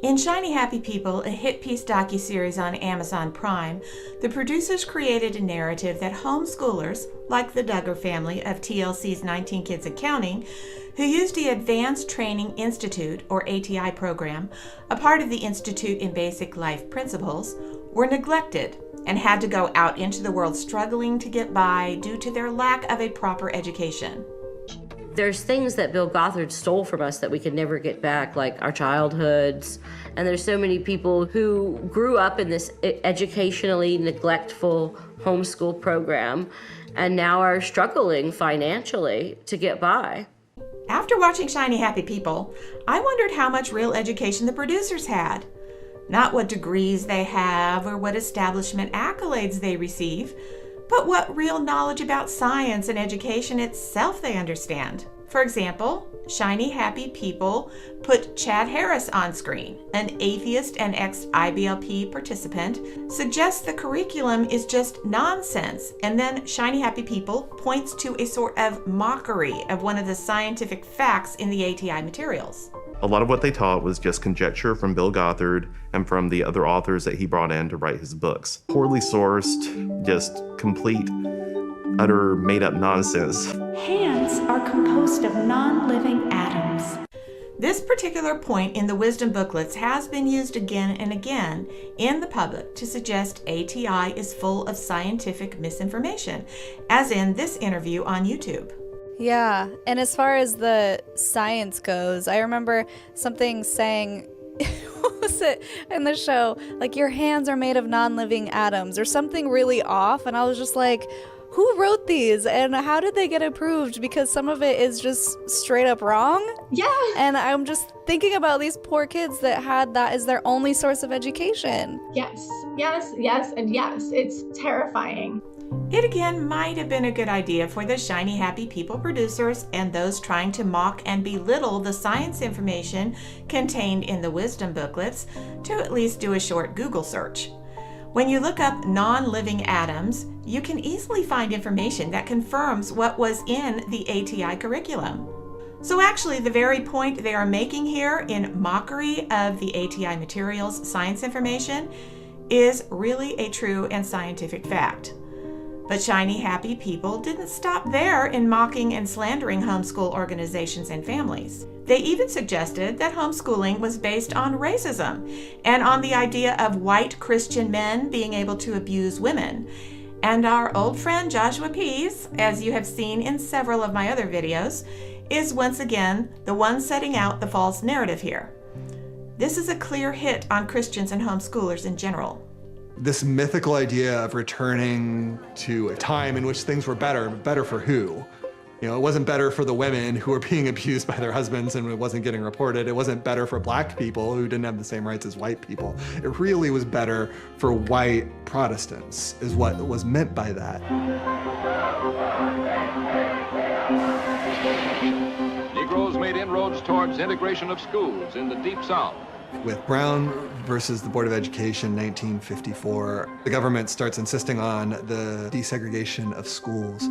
In Shiny Happy People, a hit-piece docuseries on Amazon Prime, the producers created a narrative that homeschoolers, like the Duggar family of TLC's 19 Kids and Counting, who used the Advanced Training Institute, or ATI program, a part of the Institute in Basic Life Principles, were neglected and had to go out into the world struggling to get by due to their lack of a proper education. There's things that Bill Gothard stole from us that we could never get back, like our childhoods. And there's so many people who grew up in this educationally neglectful homeschool program and now are struggling financially to get by. After watching Shiny Happy People, I wondered how much real education the producers had. Not what degrees they have or what establishment accolades they receive, but what real knowledge about science and education itself they understand. For example, Shiny Happy People put Chad Harris on screen, an atheist and ex-IBLP participant, suggests the curriculum is just nonsense, and then Shiny Happy People points to a sort of mockery of one of the scientific facts in the ATI materials. A lot of what they taught was just conjecture from Bill Gothard and from the other authors that he brought in to write his books. Poorly sourced, just complete, utter made-up nonsense. Hands are composed of non-living atoms. This particular point in the wisdom booklets has been used again and again in the public to suggest ATI is full of scientific misinformation, as in this interview on YouTube. Yeah, and as far as the science goes, I remember something saying, what was it in the show? Like, your hands are made of non-living atoms or something really off. And I was just like, who wrote these and how did they get approved? Because some of it is just straight up wrong. Yeah. And I'm just thinking about these poor kids that had that as their only source of education. Yes, yes, yes, and yes. It's terrifying. It again might have been a good idea for the Shiny Happy People producers and those trying to mock and belittle the science information contained in the wisdom booklets to at least do a short Google search. When you look up non-living atoms, you can easily find information that confirms what was in the ATI curriculum. So actually, the very point they are making here in mockery of the ATI materials science information is really a true and scientific fact. But Shiny Happy People didn't stop there in mocking and slandering homeschool organizations and families. They even suggested that homeschooling was based on racism and on the idea of white Christian men being able to abuse women. And our old friend Joshua Pease, as you have seen in several of my other videos, is once again the one setting out the false narrative here. This is a clear hit on Christians and homeschoolers in general. This mythical idea of returning to a time in which things were better, but better for who? You know, it wasn't better for the women who were being abused by their husbands and it wasn't getting reported. It wasn't better for black people who didn't have the same rights as white people. It really was better for white Protestants, is what was meant by that. Negroes made inroads towards integration of schools in the Deep South. With Brown versus the Board of Education, 1954, the government starts insisting on the desegregation of schools.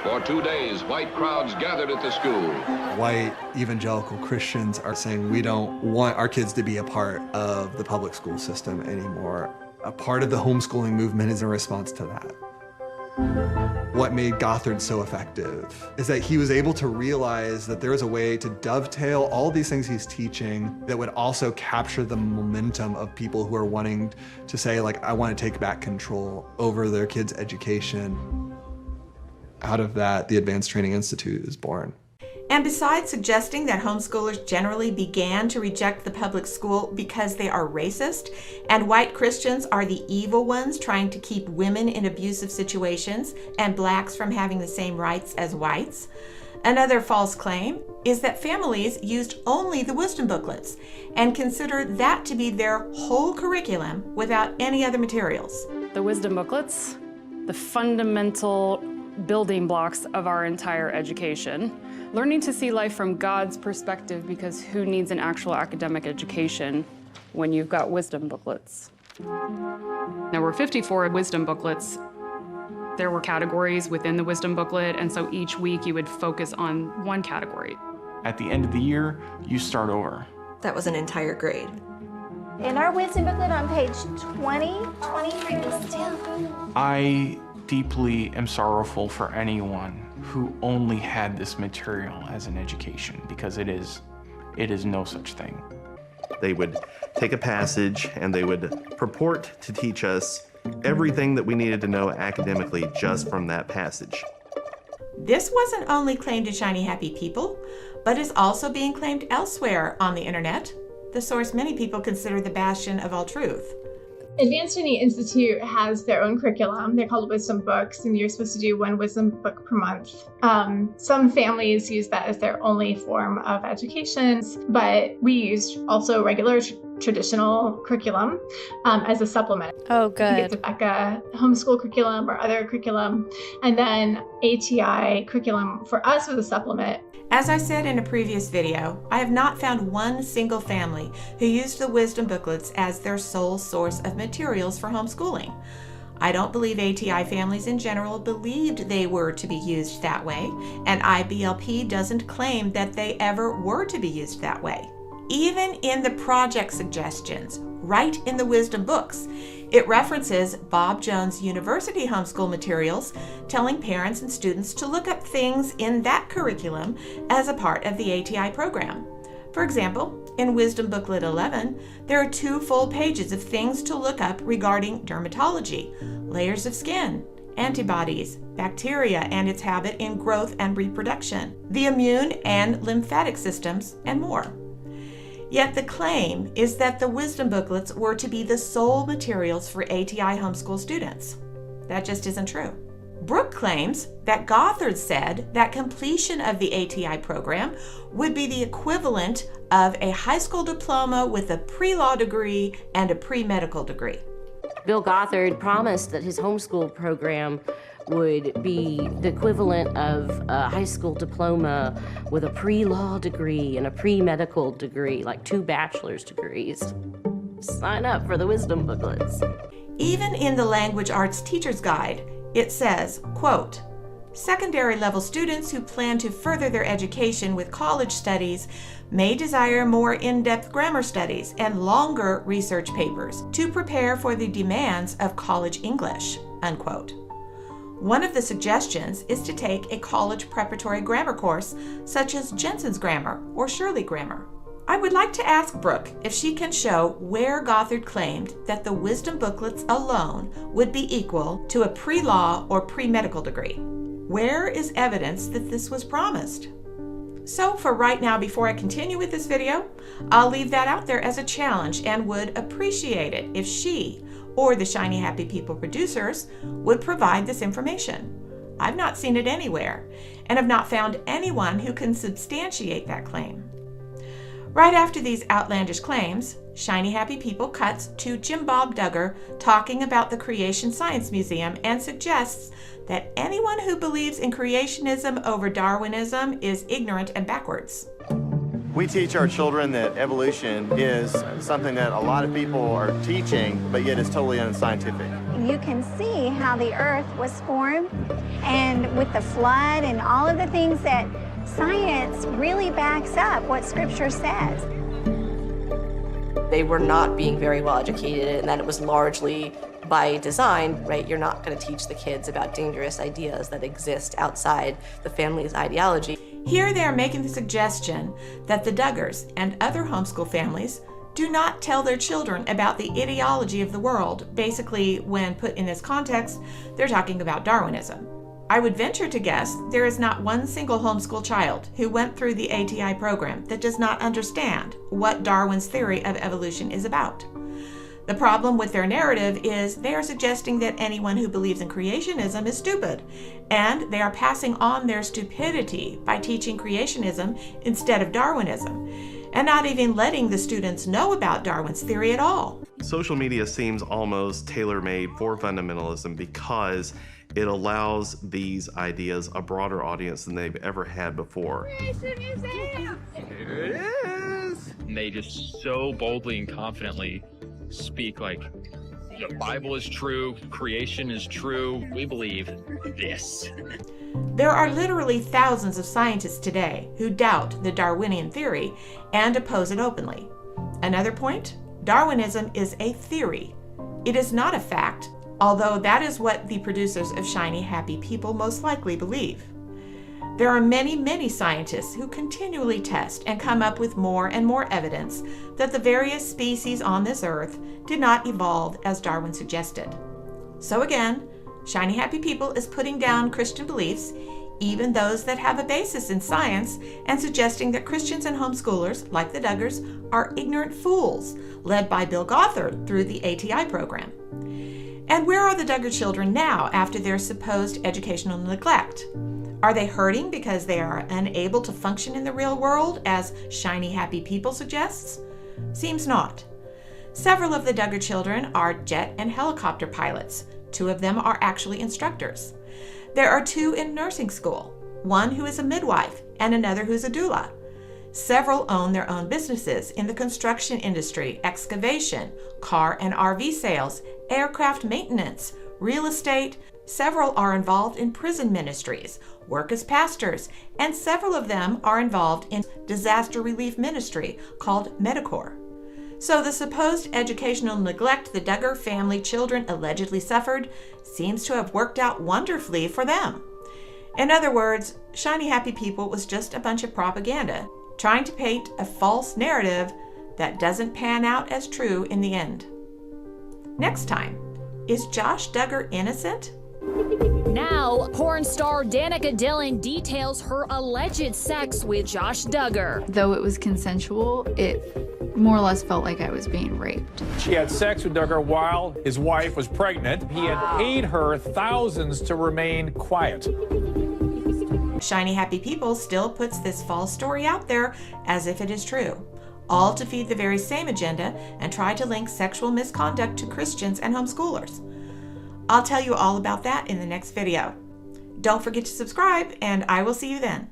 For 2 days, white crowds gathered at the school. White evangelical Christians are saying we don't want our kids to be a part of the public school system anymore. A part of the homeschooling movement is in response to that. What made Gothard so effective is that he was able to realize that there was a way to dovetail all these things he's teaching that would also capture the momentum of people who are wanting to say, like, I want to take back control over their kids' education. Out of that, the Advanced Training Institute is born. And besides suggesting that homeschoolers generally began to reject the public school because they are racist, and white Christians are the evil ones trying to keep women in abusive situations and blacks from having the same rights as whites, another false claim is that families used only the wisdom booklets and considered that to be their whole curriculum without any other materials. The wisdom booklets, the fundamental building blocks of our entire education. Learning to see life from God's perspective, because who needs an actual academic education when you've got wisdom booklets? There were 54 wisdom booklets. There were categories within the wisdom booklet, and so each week you would focus on one category. At the end of the year, you start over. That was an entire grade. In our wisdom booklet on page 23, still. I deeply am sorrowful for anyone who only had this material as an education, because it is no such thing. They would take a passage and they would purport to teach us everything that we needed to know academically just from that passage. This wasn't only claimed in Shiny Happy People, but is also being claimed elsewhere on the internet, the source many people consider the bastion of all truth. Advanced Shiny Institute has their own curriculum. They're called wisdom books, and you're supposed to do one wisdom book per month. Some families use that as their only form of education, but we use also regular traditional curriculum as a supplement. Oh, good. You get the BECA homeschool curriculum or other curriculum, and then ATI curriculum for us was a supplement. As I said in a previous video, I have not found one single family who used the wisdom booklets as their sole source of materials for homeschooling. I don't believe ATI families in general believed they were to be used that way, and IBLP doesn't claim that they ever were to be used that way. Even in the project suggestions, right in the wisdom books, it references Bob Jones' university homeschool materials, telling parents and students to look up things in that curriculum as a part of the ATI program. For example, in Wisdom Booklet 11, there are 2 full pages of things to look up regarding dermatology, layers of skin, antibodies, bacteria and its habit in growth and reproduction, the immune and lymphatic systems, and more. Yet the claim is that the wisdom booklets were to be the sole materials for ATI homeschool students. That just isn't true. Brooke claims that Gothard said that completion of the ATI program would be the equivalent of a high school diploma with a pre-law degree and a pre-medical degree. Bill Gothard promised that his homeschool program would be the equivalent of a high school diploma with a pre-law degree and a pre-medical degree, like 2 bachelor's degrees. Sign up for the wisdom booklets. Even in the Language Arts Teacher's Guide, it says, quote, "Secondary level students who plan to further their education with college studies may desire more in-depth grammar studies and longer research papers to prepare for the demands of college English," unquote. One of the suggestions is to take a college preparatory grammar course such as Jensen's Grammar or Shirley Grammar. I would like to ask Brooke if she can show where Gothard claimed that the wisdom booklets alone would be equal to a pre-law or pre-medical degree. Where is evidence that this was promised? So for right now, before I continue with this video, I'll leave that out there as a challenge and would appreciate it if she or the Shiny Happy People producers would provide this information. I've not seen it anywhere and have not found anyone who can substantiate that claim. Right after these outlandish claims, Shiny Happy People cuts to Jim Bob Duggar talking about the Creation Science Museum and suggests that anyone who believes in creationism over Darwinism is ignorant and backwards. We teach our children that evolution is something that a lot of people are teaching, but yet is totally unscientific. You can see how the earth was formed, and with the flood and all of the things that science really backs up what Scripture says. They were not being very well educated, and that it was largely by design, right? You're not going to teach the kids about dangerous ideas that exist outside the family's ideology. Here they are making the suggestion that the Duggars and other homeschool families do not tell their children about the ideology of the world. Basically, when put in this context, they're talking about Darwinism. I would venture to guess there is not one single homeschool child who went through the ATI program that does not understand what Darwin's theory of evolution is about. The problem with their narrative is they are suggesting that anyone who believes in creationism is stupid, and they are passing on their stupidity by teaching creationism instead of Darwinism, and not even letting the students know about Darwin's theory at all. Social media seems almost tailor-made for fundamentalism because it allows these ideas a broader audience than they've ever had before. Creation Museum! Here it is! And they just so boldly and confidently speak like, the Bible is true, creation is true, we believe this. There are literally thousands of scientists today who doubt the Darwinian theory and oppose it openly. Another point, Darwinism is a theory. It is not a fact, although that is what the producers of Shiny Happy People most likely believe. There are many, many scientists who continually test and come up with more and more evidence that the various species on this earth did not evolve as Darwin suggested. So again, Shiny Happy People is putting down Christian beliefs, even those that have a basis in science, and suggesting that Christians and homeschoolers, like the Duggars, are ignorant fools, led by Bill Gothard through the ATI program. And where are the Duggar children now after their supposed educational neglect? Are they hurting because they are unable to function in the real world, as Shiny Happy People suggests? Seems not. Several of the Duggar children are jet and helicopter pilots. 2 of them are actually instructors. There are 2 in nursing school, one who is a midwife and another who's a doula. Several own their own businesses in the construction industry, excavation, car and RV sales, aircraft maintenance, real estate. Several are involved in prison ministries, work as pastors, and several of them are involved in disaster relief ministry called Medicorps. So the supposed educational neglect the Duggar family children allegedly suffered seems to have worked out wonderfully for them. In other words, Shiny Happy People was just a bunch of propaganda, trying to paint a false narrative that doesn't pan out as true in the end. Next time, is Josh Duggar innocent? Now, porn star Danica Dillon details her alleged sex with Josh Duggar. Though it was consensual, it more or less felt like I was being raped. She had sex with Duggar while his wife was pregnant. He had paid her thousands to remain quiet. Shiny Happy People still puts this false story out there as if it is true, all to feed the very same agenda and try to link sexual misconduct to Christians and homeschoolers. I'll tell you all about that in the next video. Don't forget to subscribe, and I will see you then.